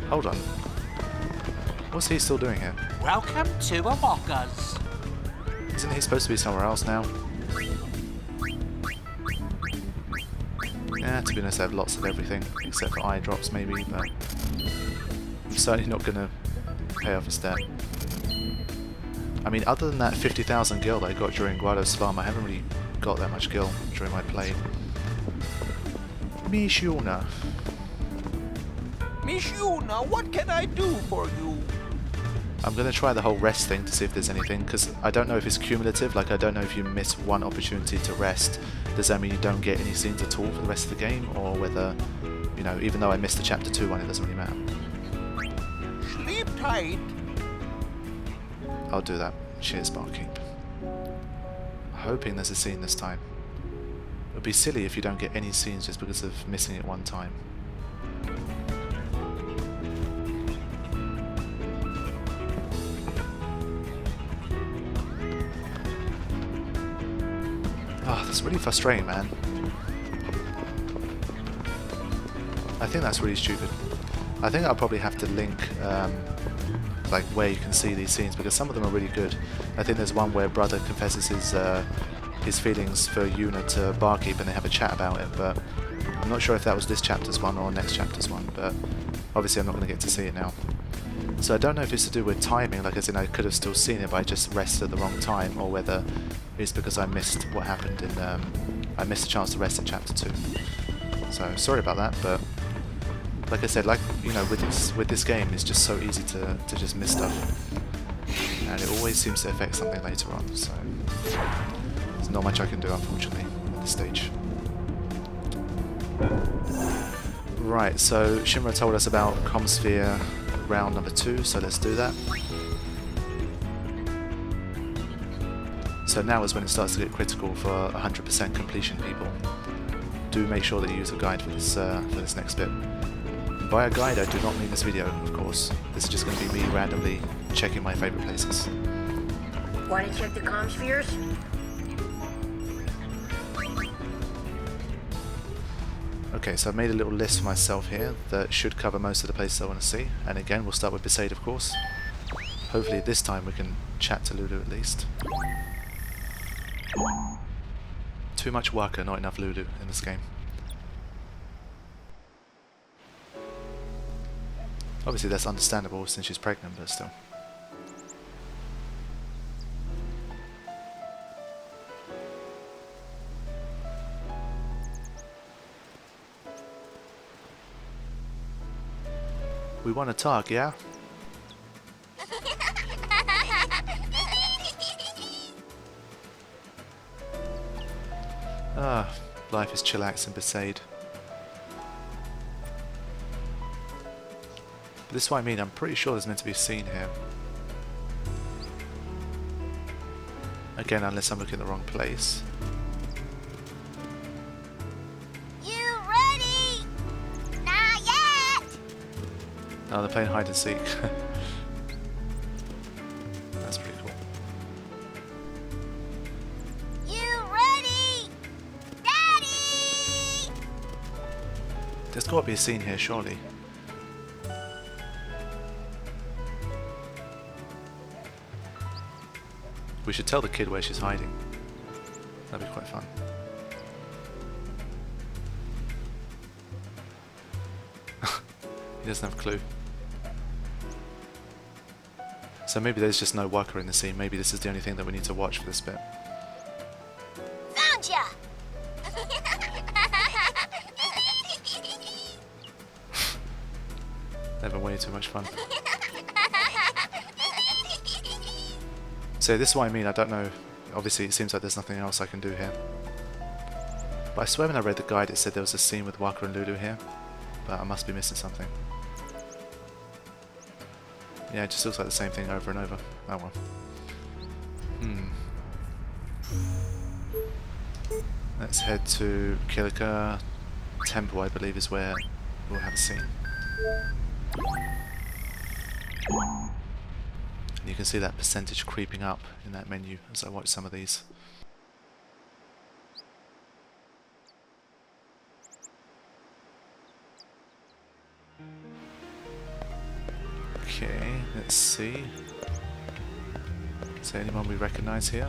Hold on. What's he still doing here? Welcome to Amokas. Isn't he supposed to be somewhere else now? Yeah, to be honest, I have lots of everything, except for eye drops maybe, but I'm certainly not going to pay off his debt. I mean, other than that 50,000 gil that I got during Guado Salam, I haven't really got that much gil during my play. Mishuna. Mishuna, what can I do for you? I'm going to try the whole rest thing to see if there's anything, because I don't know if it's cumulative, like I don't know if you miss one opportunity to rest, does that mean you don't get any scenes at all for the rest of the game, or whether, you know, even though I missed the chapter 2 one, it doesn't really matter. Sleep tight. I'll do that. Cheers, barkeep. Hoping there's a scene this time. It would be silly if you don't get any scenes just because of missing it one time. Oh, that's really frustrating, man. I think that's really stupid. I think I'll probably have to link like where you can see these scenes, because some of them are really good. I think there's one where Brother confesses his feelings for Yuna to Barkeep and they have a chat about it, but I'm not sure if that was this chapter's one or next chapter's one, but obviously I'm not going to get to see it now. So I don't know if it's to do with timing, like as in I could have still seen it but I just rested at the wrong time, or whether it's because I missed what happened in I missed a chance to rest in chapter 2. So sorry about that, but like I said, like, you know, with this game, it's just so easy to just miss stuff, and it always seems to affect something later on. So there's not much I can do, unfortunately, at this stage. Right, so Shinra told us about Commsphere round number 2, so let's do that. So now is when it starts to get critical for 100% completion people. Do make sure that you use a guide for this next bit. By a guide, I do not mean this video, of course. This is just going to be me randomly checking my favourite places. Want to check the Commspheres? Okay, so I've made a little list for myself here that should cover most of the places I want to see. And again, we'll start with Besaid, of course. Hopefully this time we can chat to Lulu at least. Too much Waka, not enough Lulu in this game. Obviously that's understandable since she's pregnant, but still. We want to talk, yeah? Ah, life is chillax in Besaid. But this is what I mean, I'm pretty sure there's meant to be a scene here. Again, unless I'm looking at the wrong place. You ready? Not yet! Oh, they're playing hide and seek. That's pretty cool. You ready? Daddy! There's got to be a scene here, surely. We should tell the kid where she's hiding. That'd be quite fun. He doesn't have a clue. So maybe there's just no worker in the scene. Maybe this is the only thing that we need to watch for this bit. Found ya! They're having way too much fun. So this is what I mean, I don't know, obviously it seems like there's nothing else I can do here. But I swear when I read the guide it said there was a scene with Waka and Lulu here, but I must be missing something. Yeah, it just looks like the same thing over and over. Oh well. Let's head to Kilika Temple, I believe is where we'll have a scene. You can see that percentage creeping up in that menu as I watch some of these. Okay, let's see. Is there anyone we recognize here?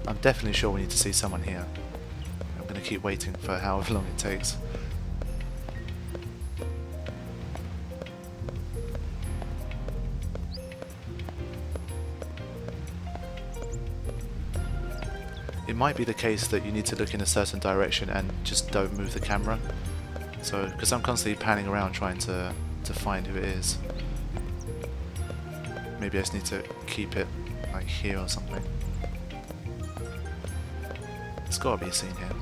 I'm definitely sure we need to see someone here. I'm going to keep waiting for however long it takes. It might be the case that you need to look in a certain direction and just don't move the camera. So, because I'm constantly panning around trying to find who it is. Maybe I just need to keep it like here or something. There's got to be a scene here.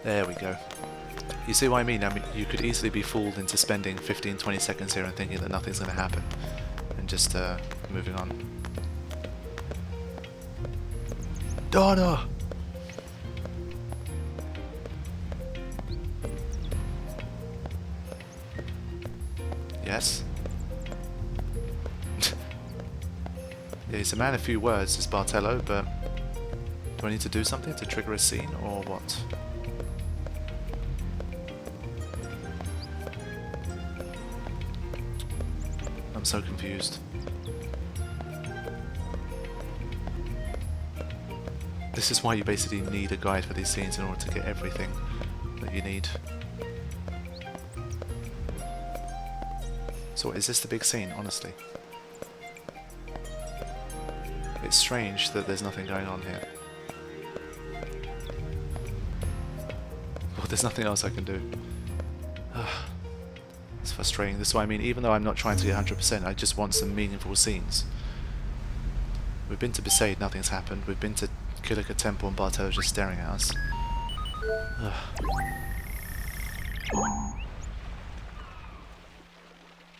There we go. You see what I mean? I mean, you could easily be fooled into spending 15-20 seconds here and thinking that nothing's going to happen, and just moving on. Donna! Yes? Yeah, he's a man of few words, is Bartello, but do I need to do something to trigger a scene, or what? I'm so confused. This is why you basically need a guide for these scenes in order to get everything that you need. So is this the big scene, honestly? It's strange that there's nothing going on here. Well, there's nothing else I can do. It's frustrating. This is what I mean. Even though I'm not trying to get 100%, I just want some meaningful scenes. We've been to Besaid, nothing's happened. We've been to Kilika Temple and Bartello's just staring at us.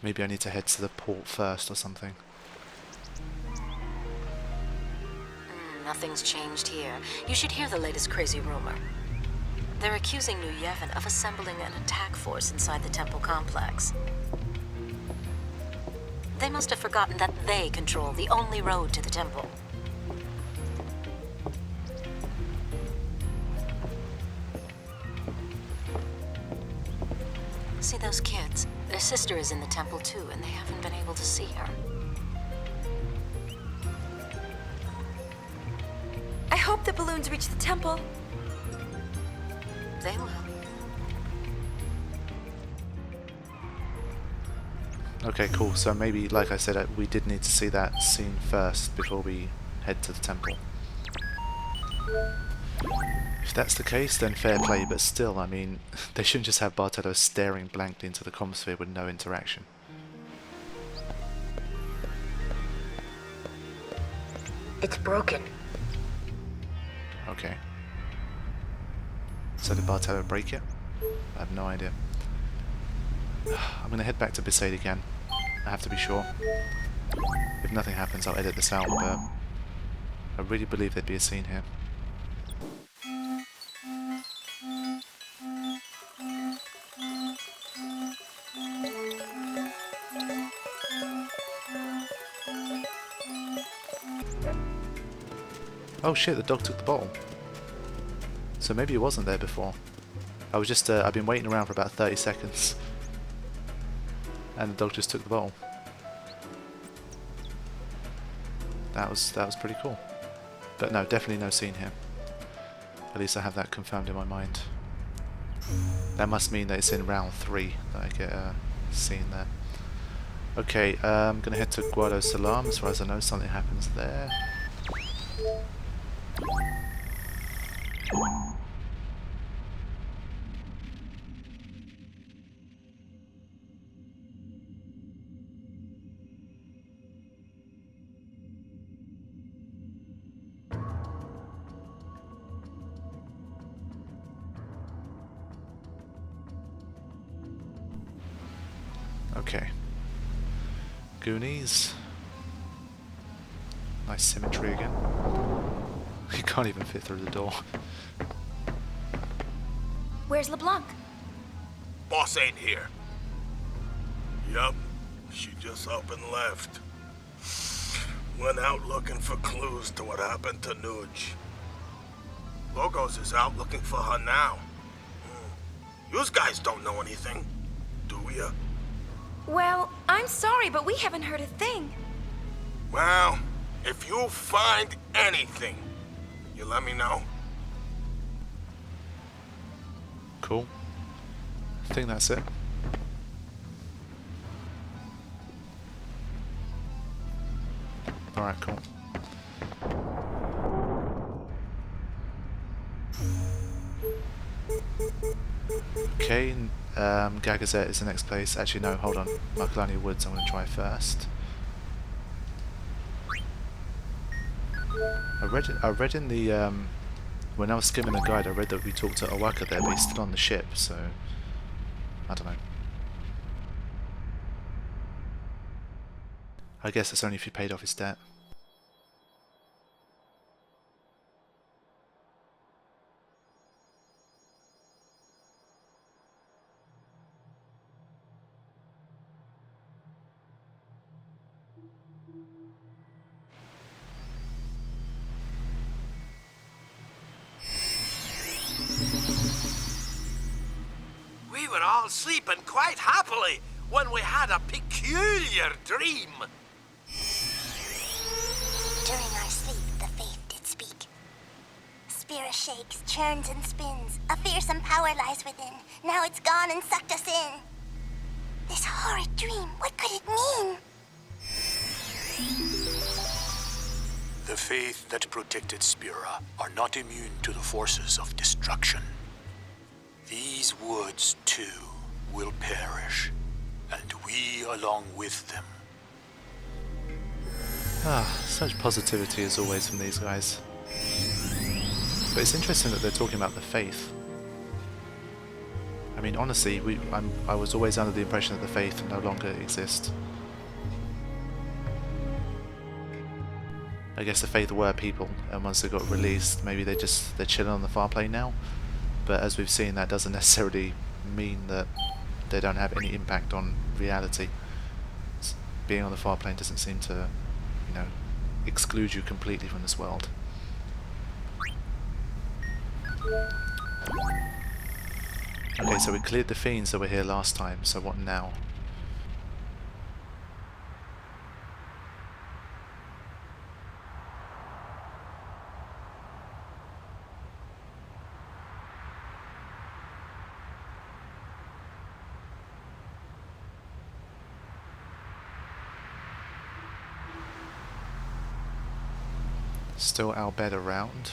Maybe I need to head to the port first or something. Nothing's changed here. You should hear the latest crazy rumor. They're accusing New Yevon of assembling an attack force inside the temple complex. They must have forgotten that they control the only road to the temple. See those kids? Their sister is in the temple too, and they haven't been able to see her. I hope the balloons reach the temple. They will. Okay, cool. So maybe, like I said, we did need to see that scene first before we head to the temple. If that's the case, then fair play, but still, I mean, they shouldn't just have Bartello staring blankly into the Commsphere with no interaction. It's broken. Okay. So did Bartello break it? I have no idea. I'm going to head back to Besaid again. I have to be sure. If nothing happens, I'll edit this out, but I really believe there'd be a scene here. Oh shit, the dog took the bottle. So maybe it wasn't there before. I was just, I've been waiting around for about 30 seconds. And the dog just took the bottle. That was pretty cool. But no, definitely no scene here. At least I have that confirmed in my mind. That must mean that it's in round 3 that I get a scene there. Okay, I'm gonna head to Guado Salam. As far as I know, something happens there. Okay. Goonies. Nice symmetry again. You can't even fit through the door. Where's LeBlanc? Boss ain't here. Yup. She just up and left. Went out looking for clues to what happened to Nuge. Logos is out looking for her now. You guys don't know anything, do ya? Well, I'm sorry, but we haven't heard a thing. Well, if you find anything, you let me know. Cool. I think that's it. Alright, cool. Okay, Gagazet is the next place. Actually, no, hold on. Macalania Woods I'm going to try first. I read in the, when I was skimming the guide, I read that we talked to Owaka there, but he's still on the ship, so I don't know. I guess it's only if he paid off his debt. We were all sleeping quite happily when we had a peculiar dream. During our sleep, the faith did speak. Spira shakes, churns, and spins. A fearsome power lies within. Now it's gone and sucked us in. This horrid dream, what could it mean? The faith that protected Spira are not immune to the forces of destruction. These woods, too, will perish, and we along with them. Such positivity as always from these guys. But it's interesting that they're talking about the faith. I mean, honestly, I was always under the impression that the faith no longer exists. I guess the faith were people, and once they got released, maybe they're chilling on the far plane now. But as we've seen, that doesn't necessarily mean that they don't have any impact on reality. Being on the far plane doesn't seem to, you know, exclude you completely from this world. Okay, so we cleared the fiends that were here last time, so what now? Still our bed around.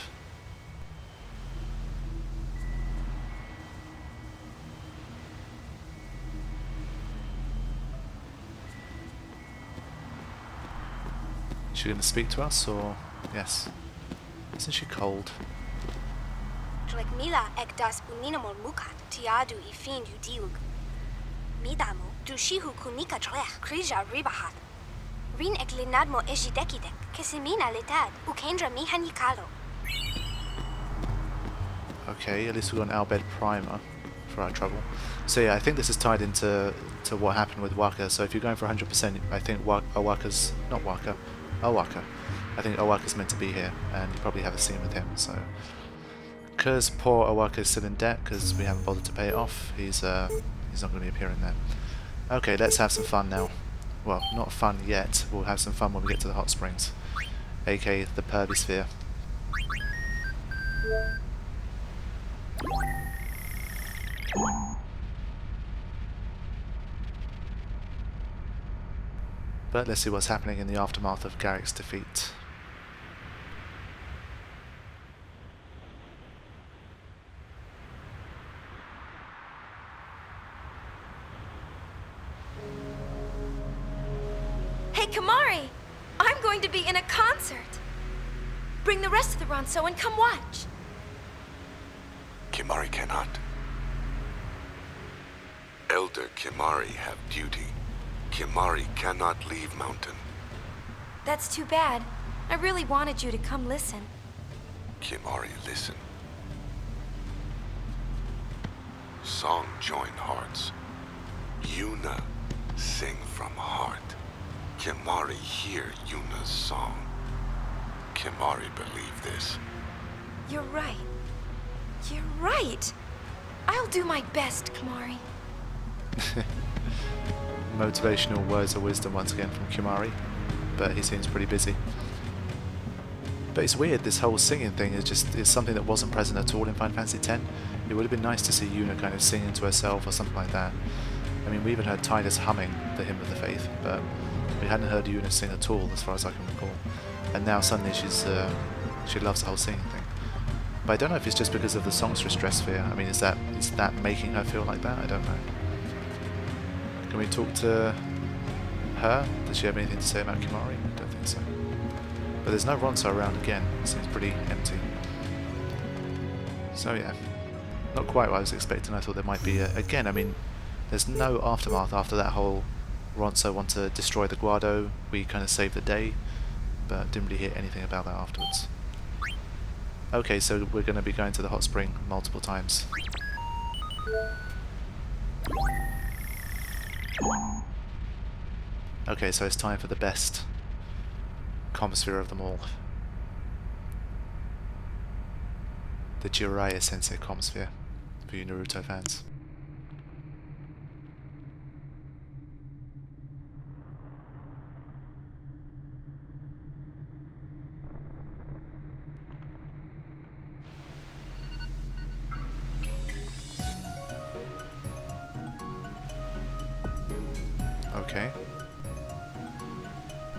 Is she going to speak to us, or yes? Isn't she cold? Mila ekdas uninamol mukat tiadu ifin udiug. Midamo dushihu kunika drech krija ribahat. Rin eklinadmo ejidekidek kesimina letad ukendra mihanikalo. Okay, at least we got an Albed primer for our trouble. So yeah, I think this is tied into what happened with Waka. So if you're going for 100%, I think Owaka's not Waka, Owaka. I think Owaka's meant to be here, and you probably have a scene with him. So because poor Owaka is still in debt because we haven't bothered to pay it off, he's not going to be appearing there. Okay, let's have some fun now. Well, not fun yet. We'll have some fun when we get to the hot springs, aka the Pervisphere. But let's see what's happening in the aftermath of Garrick's defeat. Hey, Kamari! I'm going to be in a concert! Bring the rest of the Ronso and come watch! Kimari cannot. Elder Kimari have duty. Kimari cannot leave mountain. That's too bad. I really wanted you to come listen. Kimari, listen. Song join hearts. Yuna sing from heart. Kimari hear Yuna's song. Kimari believe this. You're right. You're right. I'll do my best, Kimari. Motivational words of wisdom once again from Kimari, but he seems pretty busy. But it's weird, this whole singing thing is something that wasn't present at all in Final Fantasy X. It would have been nice to see Yuna kind of singing to herself or something like that. I mean, we even heard Tidus humming the Hymn of the Faith, but we hadn't heard Yuna sing at all, as far as I can recall. And now suddenly she loves the whole singing thing. But I don't know if it's just because of the songstress dress sphere. I mean, is that making her feel like that? I don't know. Can we talk to her? Does she have anything to say about Kimari? I don't think so. But there's no Ronso around again. It seems pretty empty. So yeah, not quite what I was expecting. I thought there might be again. I mean, there's no aftermath after that whole Ronso want to destroy the Guado. We kind of saved the day, but didn't really hear anything about that afterwards. Okay, so we're going to be going to the hot spring multiple times. Okay, so it's time for the best Commsphere of them all. The Jiraiya Sensei Commsphere, for you Naruto fans. Okay.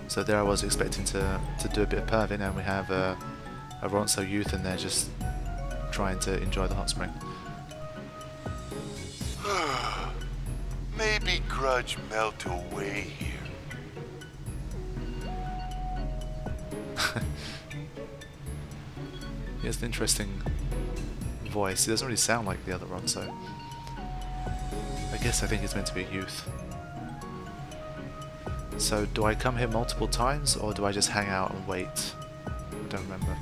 So there I was expecting to do a bit of perving, and we have a Ronso youth in there just trying to enjoy the hot spring. Maybe grudge melt away here. He has an interesting voice. He doesn't really sound like the other Ronso. I guess I think he's meant to be a youth. So do I come here multiple times, or do I just hang out and wait? I don't remember.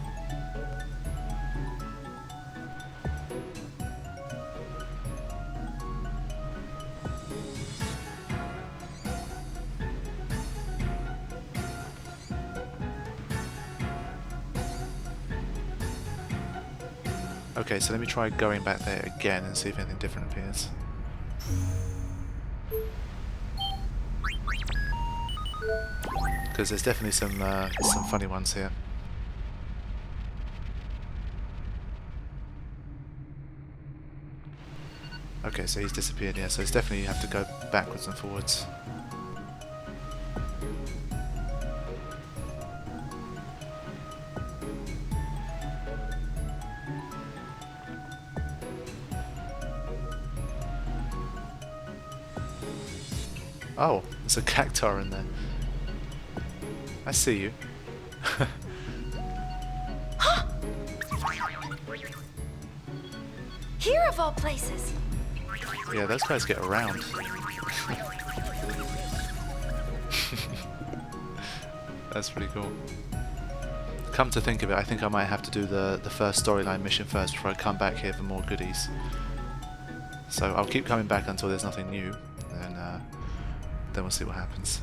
Okay, so let me try going back there again and see if anything different appears. Because there's definitely some funny ones here. Okay, so he's disappeared, yeah, so it's definitely you have to go backwards and forwards. Oh, there's a cactar in there. I see you. Here of all places. Yeah, those guys get around. That's pretty cool. Come to think of it, I think I might have to do the first storyline mission first before I come back here for more goodies. So I'll keep coming back until there's nothing new, and then we'll see what happens.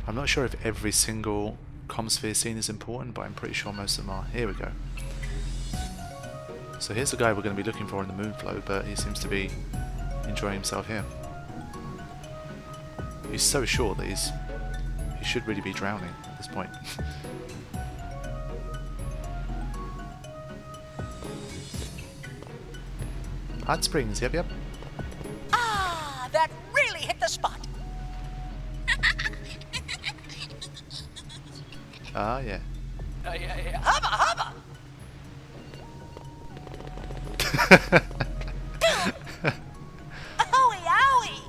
I'm not sure if every single Commsphere scene is important, but I'm pretty sure most of them are. Here we go. So here's the guy we're going to be looking for in the Moonflow, but he seems to be enjoying himself here. He's so short that he should really be drowning at this point. Hot Springs, yep. Ah, that really hit the spot. Ah, yeah. Hubba, hubba. Owie, owie.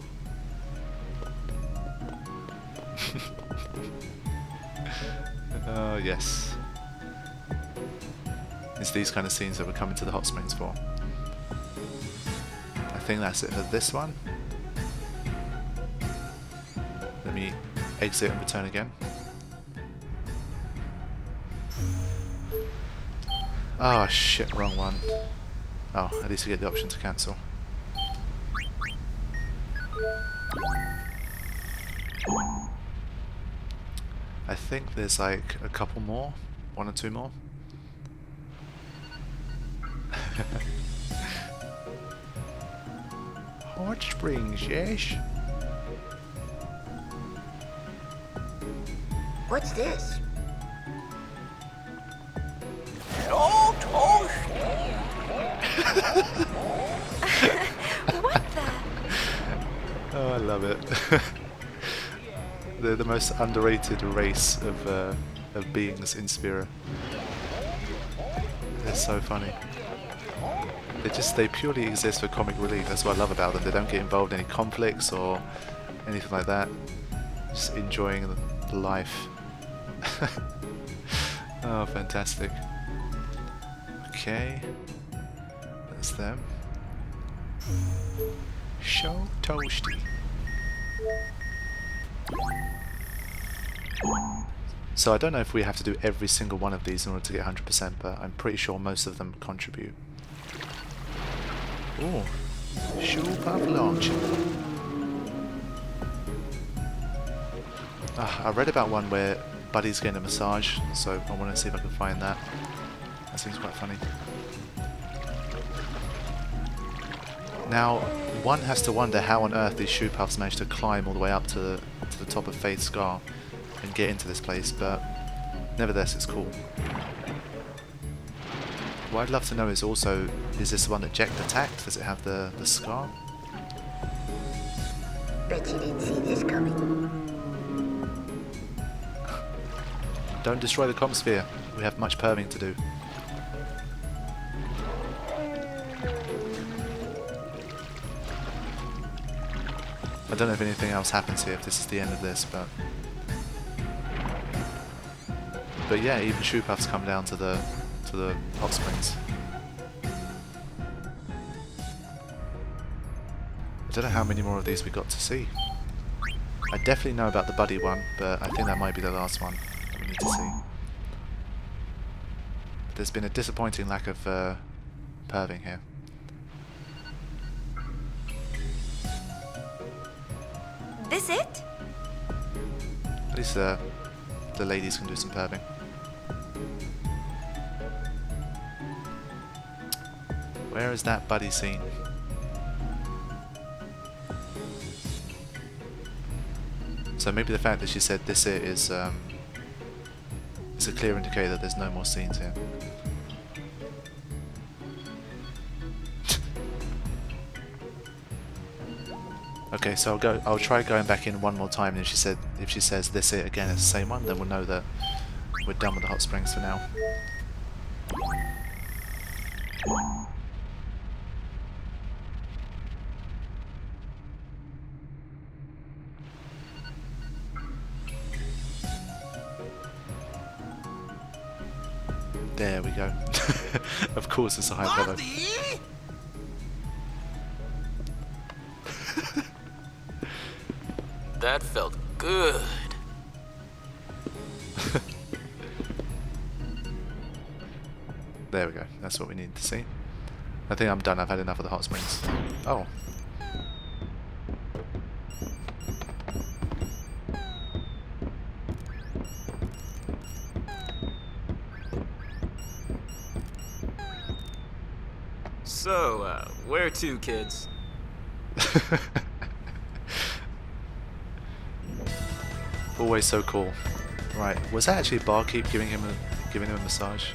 Oh, yes. It's these kind of scenes that we're coming to the hot springs for. I think that's it for this one. Let me exit and return again. Oh shit, wrong one. Oh, at least we get the option to cancel. I think there's like a couple more, 1 or 2 more. Hot springs, Yesh. What's this? No toast. What the? Oh, I love it. They're the most underrated race of beings in Spira. They're so funny. They purely exist for comic relief. That's what I love about them. They don't get involved in any conflicts or anything like that. Just enjoying the life. Oh, fantastic. Okay, that's them. So toasty. So I don't know if we have to do every single one of these in order to get 100%, but I'm pretty sure most of them contribute. Oh, Shoop-Up launch. I read about one where Buddy's getting a massage, so I want to see if I can find that. That seems quite funny. Now, one has to wonder how on earth these shoe puffs managed to climb all the way up to the top of Faith's Scar and get into this place, but nevertheless it's cool. What I'd love to know is also, is this the one that Jecht attacked? Does it have the scar? Bet you didn't see this coming. Don't destroy the Commsphere. We have much perving to do. I don't know if anything else happens here, if this is the end of this, but yeah, even shoe puffs come down to the hot springs. I don't know how many more of these we got to see. I definitely know about the Buddy one, but I think that might be the last one that we need to see. There's been a disappointing lack of perving here. This it? At least the ladies can do some perving. Where is that Buddy scene? So maybe the fact that she said this it is a clear indicator that there's no more scenes here. Okay, so I'll try going back in one more time, and if she says this it again, it's the same one, then we'll know that we're done with the hot springs for now. There we go. Of course it's a high level. That felt good. There we go. That's what we need to see. I think I'm done. I've had enough of the hot springs. Oh. So, where to, kids? Always so cool. Right, was that actually Barkeep giving him a massage?